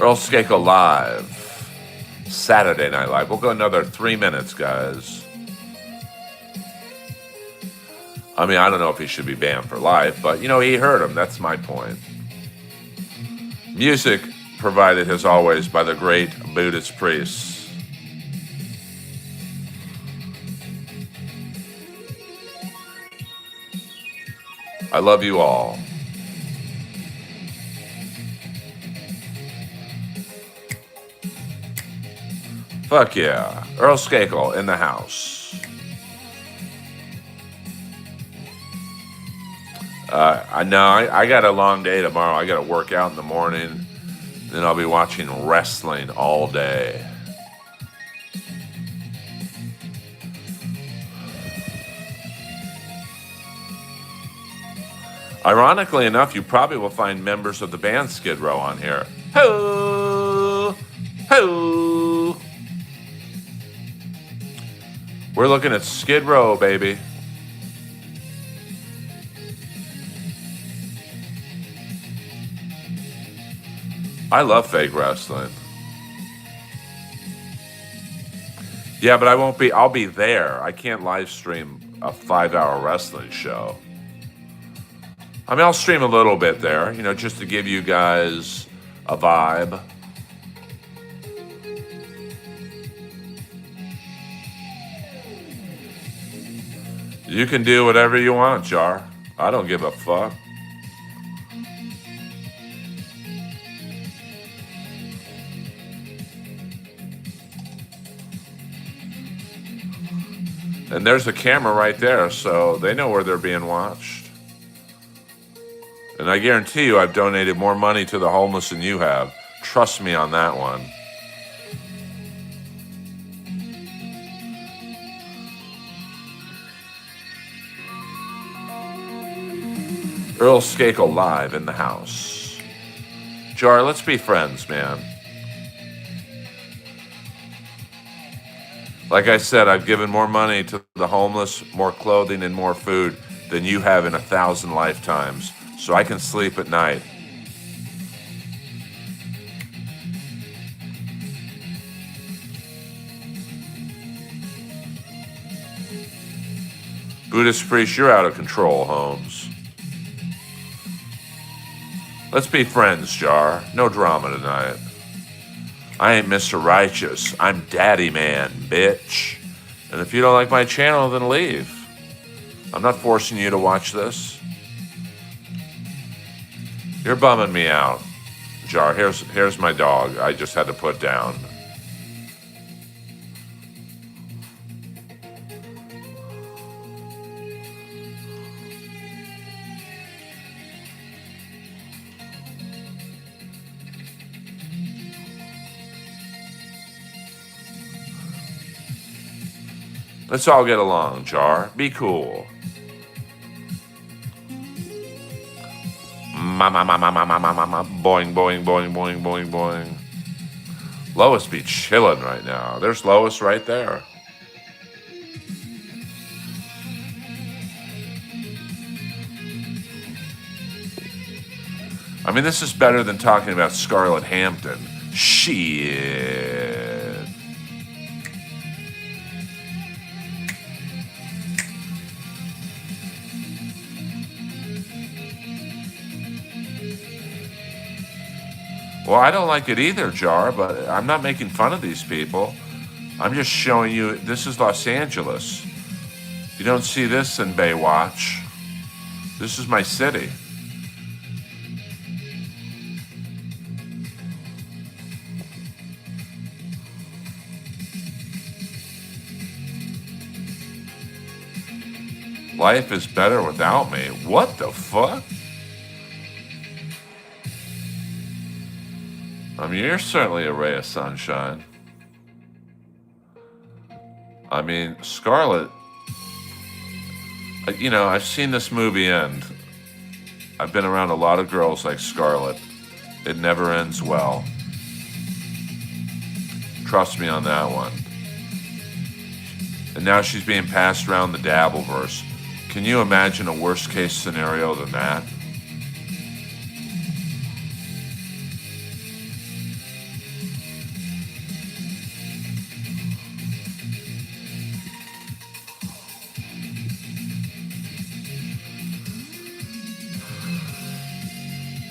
Earl Skakel Live. Saturday Night Live. We'll go another 3 minutes, guys. I mean, I don't know if he should be banned for life, but, you know, he hurt him. That's my point. Music provided, as always, by the great Buddhist priests. I love you all. Fuck yeah. Earl Skakel in the house. I got a long day tomorrow. I got to work out in the morning. Then I'll be watching wrestling all day. Ironically enough, you probably will find members of the band Skid Row on here. Ho! Ho! We're looking at Skid Row, baby. I love fake wrestling. Yeah, but I'll be there. I can't live stream a 5-hour wrestling show. I mean, I'll stream a little bit there, you know, just to give you guys a vibe. You can do whatever you want, Jar. I don't give a fuck. And there's a camera right there, so they know where they're being watched. And I guarantee you I've donated more money to the homeless than you have. Trust me on that one. Earl Skakel live in the house. Jar, let's be friends, man. Like I said, I've given more money to the homeless, more clothing, and more food than you have in 1,000 lifetimes. So I can sleep at night. Buddhist priest, you're out of control, Holmes. Let's be friends, Jar. No drama tonight. I ain't Mr. Righteous. I'm Daddy Man, bitch. And if you don't like my channel, then leave. I'm not forcing you to watch this. You're bumming me out. Jar, here's my dog. I just had to put down. Let's all get along, Jar. Be cool. Boing, boing, boing, boing, boing, boing. Lois be chilling right now. There's Lois right there. I mean, this is better than talking about Scarlett Hampton. Shit. Well, I don't like it either, Jar, but I'm not making fun of these people. I'm just showing you this is Los Angeles. You don't see this in Baywatch. This is my city. Life is better without me. What the fuck? I mean, you're certainly a ray of sunshine. I mean, Scarlett, you know, I've seen this movie end. I've been around a lot of girls like Scarlett. It never ends well. Trust me on that one. And now she's being passed around the Dabbleverse. Can you imagine a worst case scenario than that?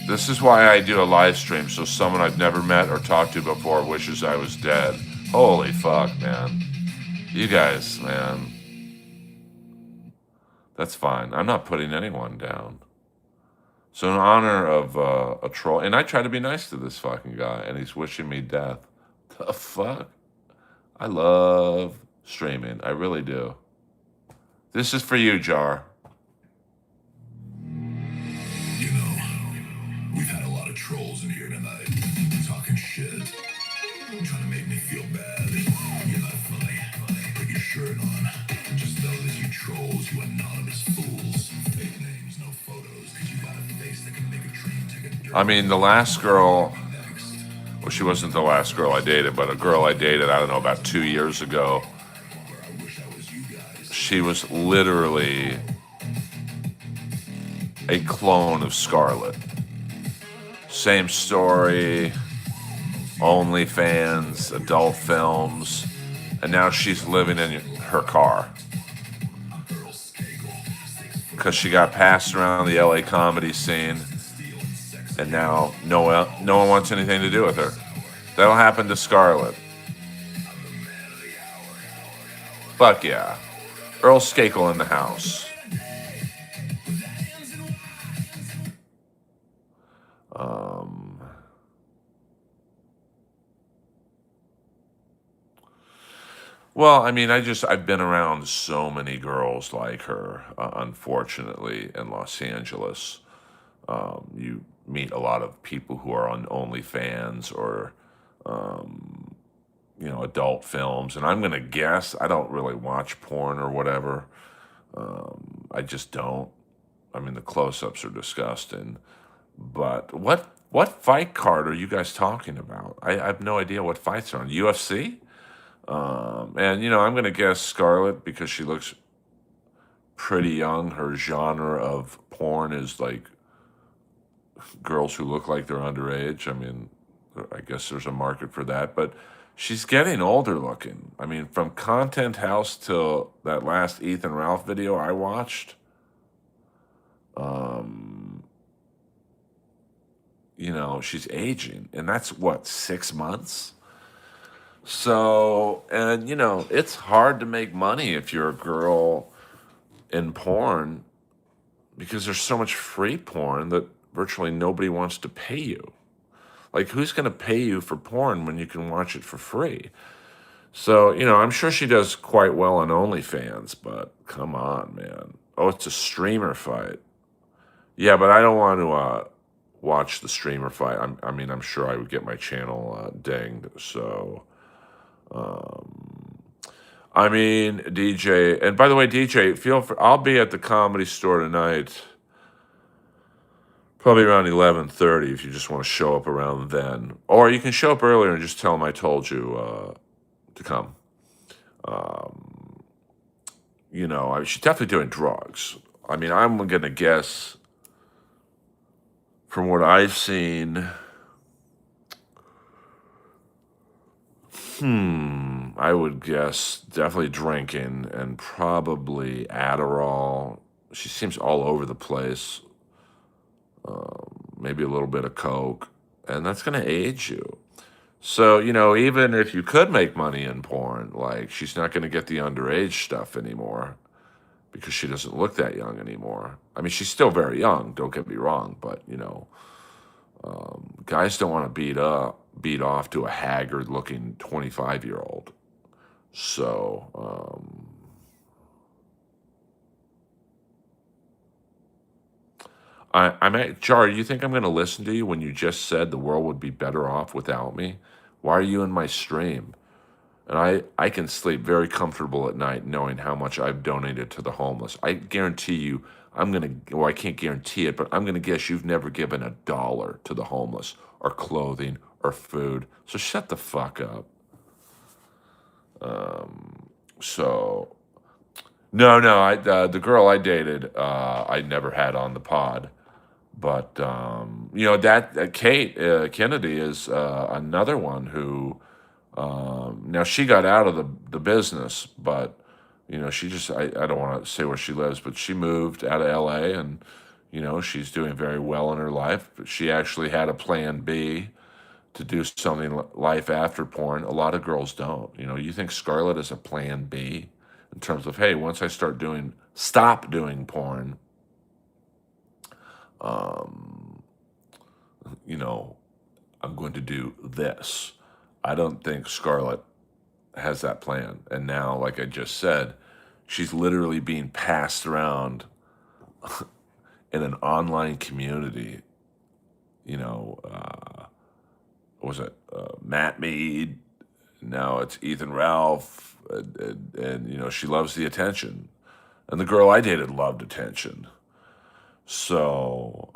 This is why I do a live stream, so someone I've never met or talked to before wishes I was dead. Holy fuck, man. You guys, man. That's fine. I'm not putting anyone down. So in honor of a troll, and I try to be nice to this fucking guy, and he's wishing me death. The fuck? I love streaming. I really do. This is for you, Jar. You know, we've had a lot of trolls in here tonight, talking shit, trying to make me feel bad. You're not funny. Put your shirt on. Just know that you trolls, you anonymous fools. Fake names, no photos, because you got a face that can make a train take a I mean, the last girl, next. well, she wasn't the last girl I dated, but a girl I dated, I don't know, about 2 years ago. Where I wish I was you guys. She was literally a clone of Scarlett. Same story, OnlyFans, adult films, and now she's living in her car Earl Skakel. because she got passed around the LA comedy scene, and now no one wants anything to do with her. That'll happen to Scarlett. Fuck yeah. Earl Skakel in the house. Well, I mean, I've been around so many girls like her, unfortunately, in Los Angeles. You meet a lot of people who are on OnlyFans or, you know, adult films. And I'm going to guess, I don't really watch porn or whatever. I just don't. I mean, the close-ups are disgusting. But what fight card are you guys talking about? I have no idea what fights are on. UFC? And, you know, I'm going to guess Scarlett because she looks pretty young. Her genre of porn is like girls who look like they're underage. I mean, I guess there's a market for that. But she's getting older looking. I mean, from Content House till that last Ethan Ralph video I watched, you know, she's aging. And that's what, 6 months? So, and you know, it's hard to make money if you're a girl in porn because there's so much free porn that virtually nobody wants to pay you. Like, who's going to pay you for porn when you can watch it for free? So, you know, I'm sure she does quite well on OnlyFans, but come on, man. Oh, it's a streamer fight. Yeah, but I don't want to watch the streamer fight. I mean, I'm sure I would get my channel dinged. So, I mean, DJ, and by the way, DJ, I'll be at the Comedy Store tonight, probably around 11:30 if you just want to show up around then. Or you can show up earlier and just tell them I told you to come. You know, she's definitely doing drugs. I mean, I'm going to guess from what I've seen, I would guess definitely drinking and probably Adderall. She seems all over the place. Maybe a little bit of Coke. And that's going to age you. So, you know, even if you could make money in porn, like, she's not going to get the underage stuff anymore because she doesn't look that young anymore. I mean, she's still very young, don't get me wrong, but, you know, guys don't want to beat off to a haggard-looking 25-year-old. So, Jar, you think I'm going to listen to you when you just said the world would be better off without me? Why are you in my stream? And I can sleep very comfortable at night knowing how much I've donated to the homeless. I guarantee you, well, I can't guarantee it, but I'm going to guess you've never given $1 to the homeless or clothing or food. So shut the fuck up. So, no, the girl I dated, I never had on the pod. But, that Kate Kennedy is another one who, now she got out of the business, but she just I don't want to say where she lives, but she moved out of LA and she's doing very well in her life. But she actually had a plan B to do something life after porn. A lot of girls don't. You think Scarlett is a plan B in terms of, hey, once I stop doing porn, um, I'm going to do this. I don't think Scarlett has that plan. And now, like I just said, she's literally being passed around in an online community. What was it? Matt Mead. Now it's Ethan Ralph. And she loves the attention. And the girl I dated loved attention. So,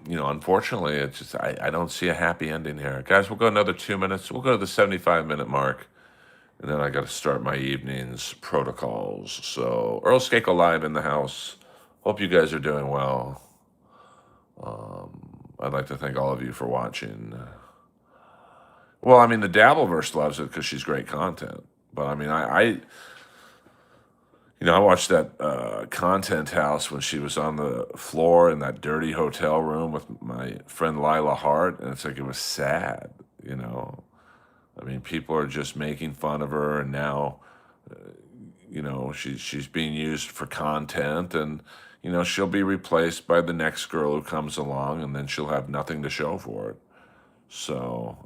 unfortunately, it's just, I don't see a happy ending here. Guys, we'll go another 2 minutes. We'll go to the 75-minute mark. And then I got to start my evening's protocols. So, Earl Skakel live in the house. Hope you guys are doing well. I'd like to thank all of you for watching. Well, I mean, the Dabbleverse loves it because she's great content. But, I mean, I watched that content house when she was on the floor in that dirty hotel room with my friend Lila Hart, and it's like it was sad, I mean, people are just making fun of her, and now, she's being used for content, and she'll be replaced by the next girl who comes along, and then she'll have nothing to show for it. So,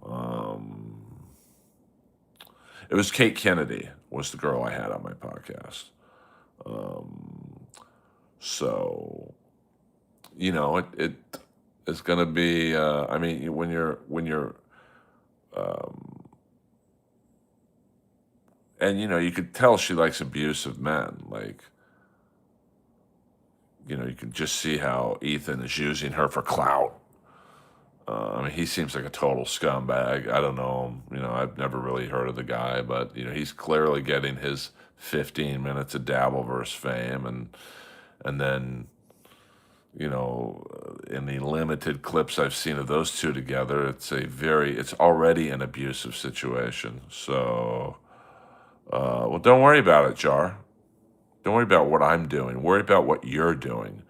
it was Kate Kennedy was the girl I had on my podcast. So, it is going to be, I mean, when you're, and, you could tell she likes abusive men. Like, you can just see how Ethan is using her for clout. I mean, he seems like a total scumbag. I don't know him. I've never really heard of the guy, but, he's clearly getting his 15 minutes of Dabbleverse fame. And then, in the limited clips I've seen of those two together, it's already an abusive situation. So, well, don't worry about it, Jar. Don't worry about what I'm doing. Worry about what you're doing.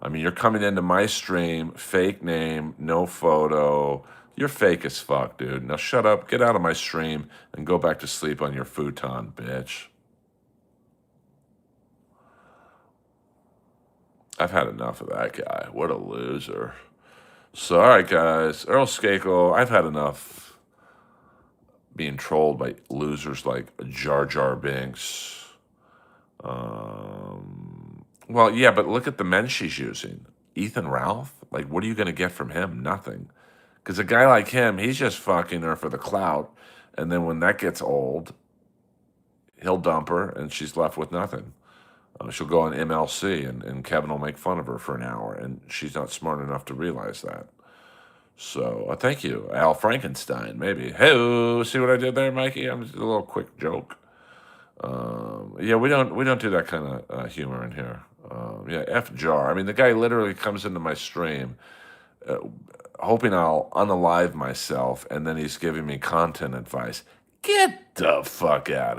I mean, you're coming into my stream, fake name, no photo. You're fake as fuck, dude. Now shut up, get out of my stream, and go back to sleep on your futon, bitch. I've had enough of that guy. What a loser. So, all right, guys. Earl Skakel, I've had enough being trolled by losers like Jar Jar Binks. Well, yeah, but look at the men she's using. Ethan Ralph? Like, what are you going to get from him? Nothing. Because a guy like him, he's just fucking her for the clout. And then when that gets old, he'll dump her and she's left with nothing. She'll go on MLC and Kevin will make fun of her for an hour. And she's not smart enough to realize that. So, thank you. Al Frankenstein, maybe. Hey, see what I did there, Mikey? I'm just a little quick joke. Yeah, we don't do that kind of humor in here. Yeah, F Jar. I mean, the guy literally comes into my stream hoping I'll unalive myself, and then he's giving me content advice. Get the fuck out of